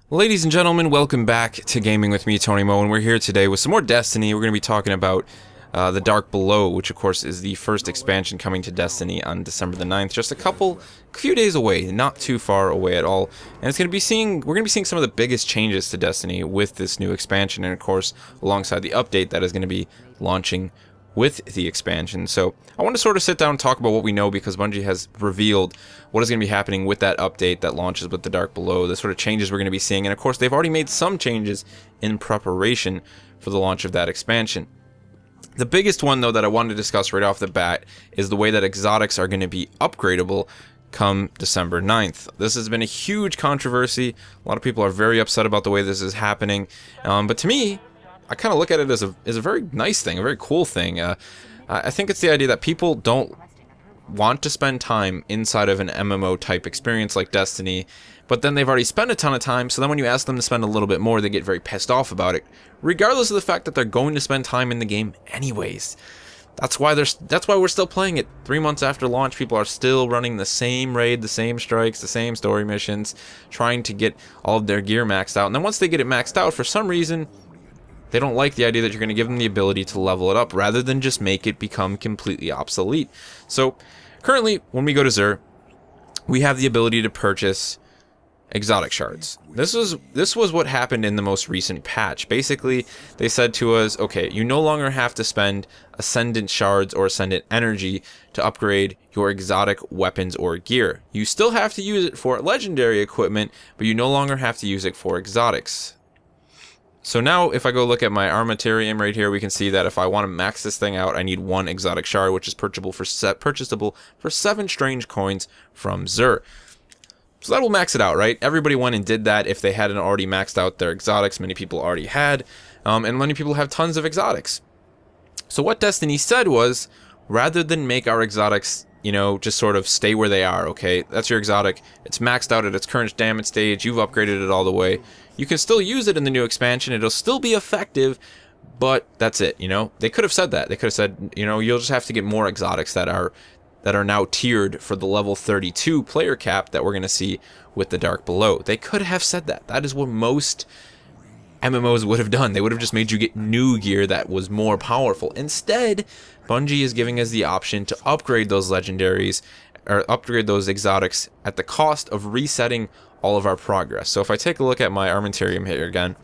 Ladies and gentlemen, welcome back to Gaming with me, Tony Mo, and we're here today with some more Destiny. We're going to be talking about The Dark Below, which of course is the first expansion coming to Destiny on December the 9th, just a few days away, not too far away at all. And we're going to be seeing some of the biggest changes to Destiny with this new expansion, and of course, alongside the update that is going to be launching with the expansion. So I want to sort of sit down and talk about what we know, because Bungie has revealed what is going to be happening with that update that launches with The Dark Below, the sort of changes we're going to be seeing, and of course they've already made some changes in preparation for the launch of that expansion. The biggest one, though, that I wanted to discuss right off the bat is the way that exotics are going to be upgradable come December 9th. This has been a huge controversy. A lot of people are very upset about the way this is happening, but to me, I kind of look at it as a very nice thing, a very cool thing. I think it's the idea that people don't want to spend time inside of an MMO type experience like Destiny, but then they've already spent a ton of time, so then when you ask them to spend a little bit more, they get very pissed off about it, regardless of the fact that they're going to spend time in the game anyways. That's why we're still playing it. 3 months after launch, people are still running the same raid, the same strikes, the same story missions, trying to get all of their gear maxed out. And then once they get it maxed out, for some reason, they don't like the idea that you're going to give them the ability to level it up rather than just make it become completely obsolete. So currently, when we go to Xur, we have the ability to purchase exotic shards. This was what happened in the most recent patch. Basically, they said to us, okay, you no longer have to spend Ascendant shards or Ascendant energy to upgrade your exotic weapons or gear. You still have to use it for legendary equipment, but you no longer have to use it for exotics. So now, if I go look at my Armamentarium right here, we can see that if I want to max this thing out, I need one exotic shard, which is purchasable for 7 strange coins from Xur. So that will max it out, right? Everybody went and did that if they hadn't already maxed out their exotics. Many people already had, and many people have tons of exotics. So what Destiny said was, rather than make our exotics, just sort of stay where they are, okay? That's your exotic. It's maxed out at its current damage stage. You've upgraded it all the way. You can still use it in the new expansion. It'll still be effective, but that's it, They could have said that. They could have said, you'll just have to get more exotics that are now tiered for the level 32 player cap that we're going to see with The Dark Below. They could have said that. That is what most MMOs would have done. They would have just made you get new gear that was more powerful. Instead, Bungie is giving us the option to upgrade those legendaries or upgrade those exotics at the cost of resetting all of our progress. So if I take a look at my Armamentarium here again,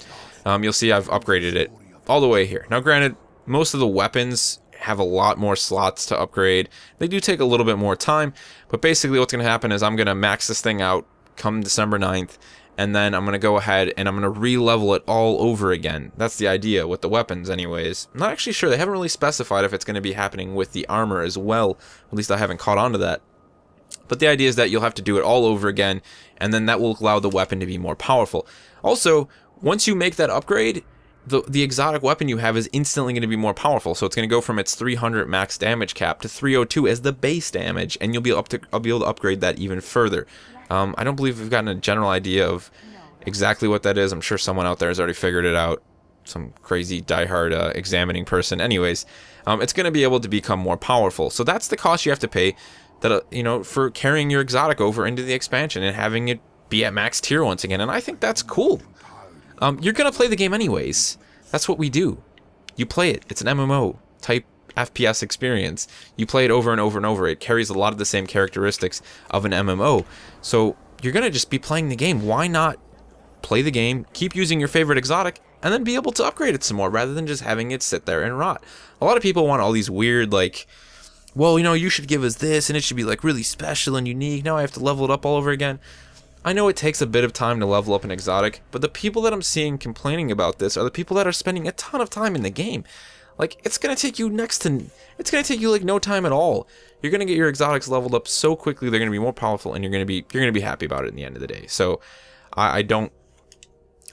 you'll see I've upgraded it all the way here. Now granted, most of the weapons have a lot more slots to upgrade. They do take a little bit more time, but basically what's going to happen is I'm going to max this thing out come December 9th, and then I'm going to go ahead and I'm going to re-level it all over again. That's the idea with the weapons anyways. I'm not actually sure. They haven't really specified if it's going to be happening with the armor as well. At least I haven't caught on to that. But the idea is that you'll have to do it all over again, and then that will allow the weapon to be more powerful. Also, once you make that upgrade, the exotic weapon you have is instantly going to be more powerful. So it's going to go from its 300 max damage cap to 302 as the base damage, and I'll be able to upgrade that even further. I don't believe we've gotten a general idea of exactly what that is. I'm sure someone out there has already figured it out. Some crazy diehard examining person. Anyways, it's going to be able to become more powerful. So that's the cost you have to pay that for carrying your exotic over into the expansion and having it be at max tier once again. And I think that's cool. You're going to play the game anyways. That's what we do. You play it. It's an MMO type FPS experience. You play it over and over and over. It carries a lot of the same characteristics of an MMO. So you're going to just be playing the game. Why not play the game, keep using your favorite exotic, and then be able to upgrade it some more rather than just having it sit there and rot? A lot of people want all these weird, well, you should give us this, and it should be, really special and unique. Now I have to level it up all over again. I know it takes a bit of time to level up an exotic, but the people that I'm seeing complaining about this are the people that are spending a ton of time in the game. It's going to take you no time at all. You're going to get your exotics leveled up so quickly, they're going to be more powerful, and you're going to be happy about it in the end of the day. So I don't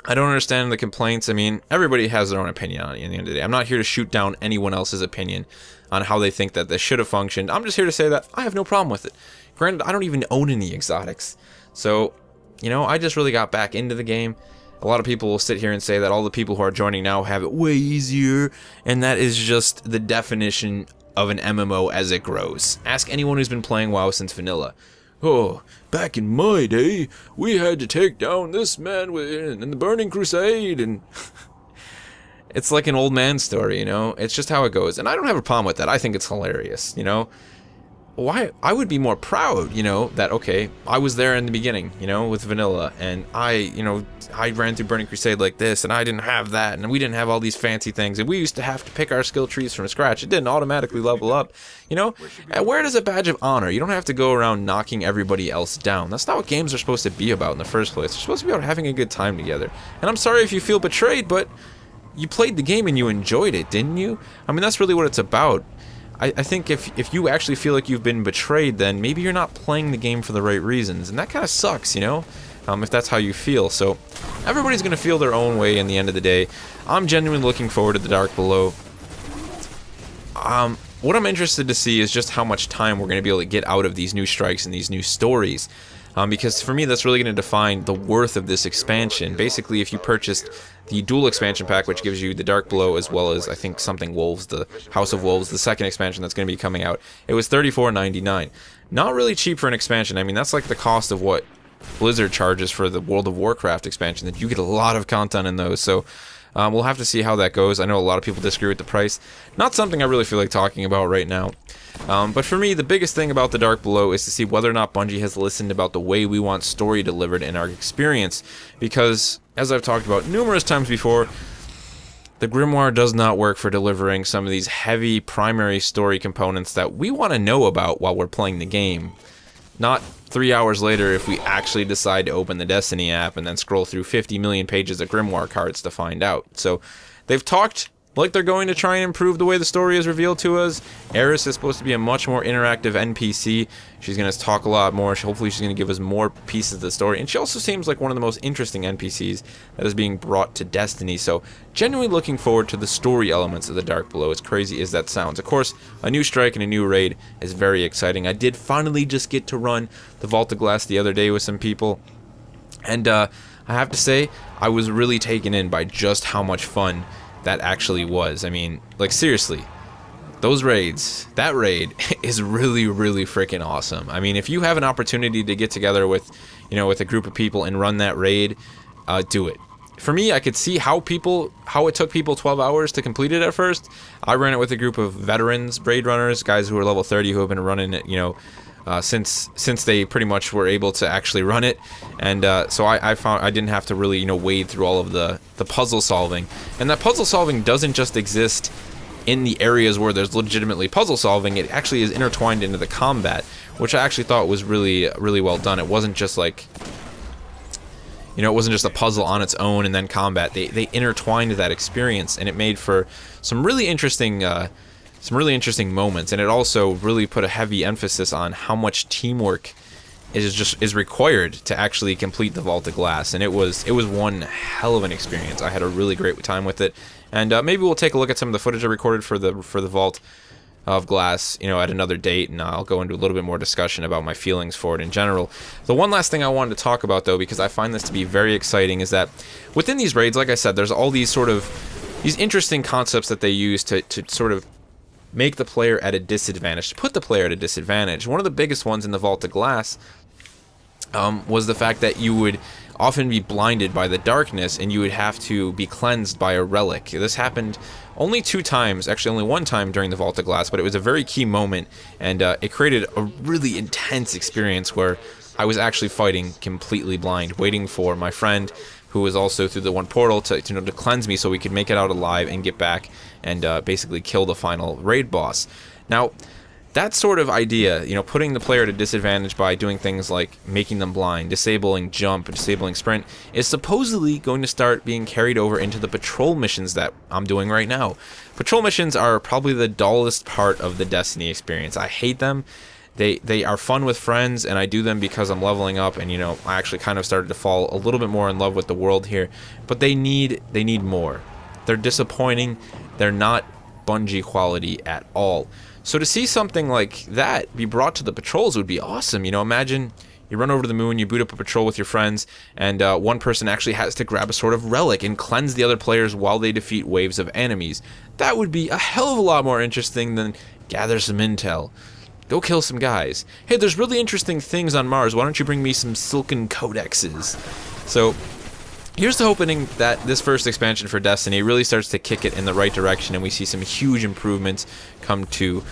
understand the complaints. I mean, everybody has their own opinion on it in the end of the day. I'm not here to shoot down anyone else's opinion on how they think that this should have functioned. I'm just here to say that I have no problem with it. Granted, I don't even own any exotics. So, I just really got back into the game. A lot of people will sit here and say that all the people who are joining now have it way easier, and that is just the definition of an MMO as it grows. Ask anyone who's been playing WoW since vanilla. Oh, back in my day, we had to take down this man in the Burning Crusade, and it's like an old man story, you know? It's just how it goes, and I don't have a problem with that. I think it's hilarious, you know? Why? I would be more proud, you know, that, okay, I was there in the beginning, you know, with vanilla, and I ran through Burning Crusade like this, and I didn't have that, and we didn't have all these fancy things, and we used to have to pick our skill trees from scratch. It didn't automatically level up, you know? And where does a badge of honor? You don't have to go around knocking everybody else down. That's not what games are supposed to be about in the first place. They're supposed to be about having a good time together. And I'm sorry if you feel betrayed, but you played the game and you enjoyed it, didn't you? I mean, that's really what it's about. I think if you actually feel like you've been betrayed, then maybe you're not playing the game for the right reasons, and that kind of sucks, you know, if that's how you feel. So everybody's going to feel their own way in the end of the day. I'm genuinely looking forward to the Dark Below. What I'm interested to see is just how much time we're going to be able to get out of these new strikes and these new stories. Because for me, that's really going to define the worth of this expansion. Basically, if you purchased the dual expansion pack, which gives you the Dark Below as well as, I think, something Wolves, the House of Wolves, the second expansion that's going to be coming out, it was $34.99. Not really cheap for an expansion. I mean, that's like the cost of what Blizzard charges for the World of Warcraft expansion. That you get a lot of content in those, so we'll have to see how that goes. I know a lot of people disagree with the price. Not something I really feel like talking about right now. But for me, the biggest thing about the Dark Below is to see whether or not Bungie has listened about the way we want story delivered in our experience. Because, as I've talked about numerous times before, the Grimoire does not work for delivering some of these heavy primary story components that we want to know about while we're playing the game. Not 3 hours later if we actually decide to open the Destiny app and then scroll through 50 million pages of Grimoire cards to find out. So, they've talked like they're going to try and improve the way the story is revealed to us. Eris is supposed to be a much more interactive NPC. She's going to talk a lot more. Hopefully she's going to give us more pieces of the story. And she also seems like one of the most interesting NPCs that is being brought to Destiny. So, genuinely looking forward to the story elements of the Dark Below, as crazy as that sounds. Of course, a new strike and a new raid is very exciting. I did finally just get to run the Vault of Glass the other day with some people. And I have to say, I was really taken in by just how much fun that actually was. I mean, like, seriously, those raids, that raid is really, really freaking awesome. I mean, if you have an opportunity to get together with, you know, with a group of people and run that raid, do it. For me, I could see how it took people 12 hours to complete it at first. I ran it with a group of veterans, raid runners, guys who are level 30 who have been running it, you know, since they pretty much were able to actually run it, and so I found I didn't have to really, you know, wade through all of the puzzle solving. And that puzzle solving doesn't just exist in the areas where there's legitimately puzzle solving. It actually is intertwined into the combat, which I actually thought was really, really well done. It wasn't just like, you know, it wasn't just a puzzle on its own and then combat. They intertwined that experience, and it made for some really interesting moments, and it also really put a heavy emphasis on how much teamwork is required to actually complete the Vault of Glass. And it was one hell of an experience. I had a really great time with it, and maybe we'll take a look at some of the footage I recorded for the Vault of Glass, you know, at another date, and I'll go into a little bit more discussion about my feelings for it in general. The one last thing I wanted to talk about, though, because I find this to be very exciting, is that within these raids, like I said, there's all these these interesting concepts that they use to sort of make the player at a disadvantage, to put the player at a disadvantage. One of the biggest ones in the Vault of Glass was the fact that you would often be blinded by the darkness, and you would have to be cleansed by a relic. This happened only 2 times, actually only 1 time during the Vault of Glass, but it was a very key moment, and it created a really intense experience where I was actually fighting completely blind, waiting for my friend, who was also through the one portal, to cleanse me so we could make it out alive and get back and basically kill the final raid boss. Now, that sort of idea, you know, putting the player at a disadvantage by doing things like making them blind, disabling jump, disabling sprint, is supposedly going to start being carried over into the patrol missions that I'm doing right now. Patrol missions are probably the dullest part of the Destiny experience. I hate them. They are fun with friends, and I do them because I'm leveling up, and, you know, I actually kind of started to fall a little bit more in love with the world here. But they need more. They're disappointing. They're not Bungie quality at all. So to see something like that be brought to the patrols would be awesome. You know, imagine you run over to the moon, you boot up a patrol with your friends, and one person actually has to grab a sort of relic and cleanse the other players while they defeat waves of enemies. That would be a hell of a lot more interesting than gather some intel. Go kill some guys. Hey, there's really interesting things on Mars. Why don't you bring me some silken codexes? So here's to hoping that this first expansion for Destiny really starts to kick it in the right direction, and we see some huge improvements come to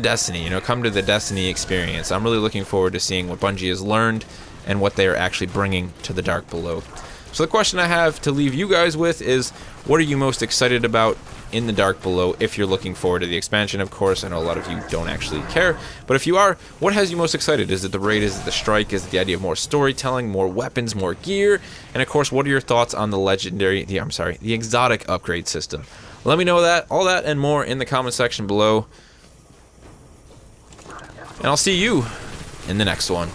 Destiny, come to the Destiny experience. I'm really looking forward to seeing what Bungie has learned and what they are actually bringing to the Dark Below. So the question I have to leave you guys with is, what are you most excited about in the Dark Below if you're looking forward to the expansion? Of course, I know a lot of you don't actually care, but if you are, what has you most excited? Is it the raid? Is it the strike? Is it the idea of more storytelling, more weapons, more gear? And of course, what are your thoughts on the exotic upgrade system? Let me know all that and more in the comment section below. And I'll see you in the next one.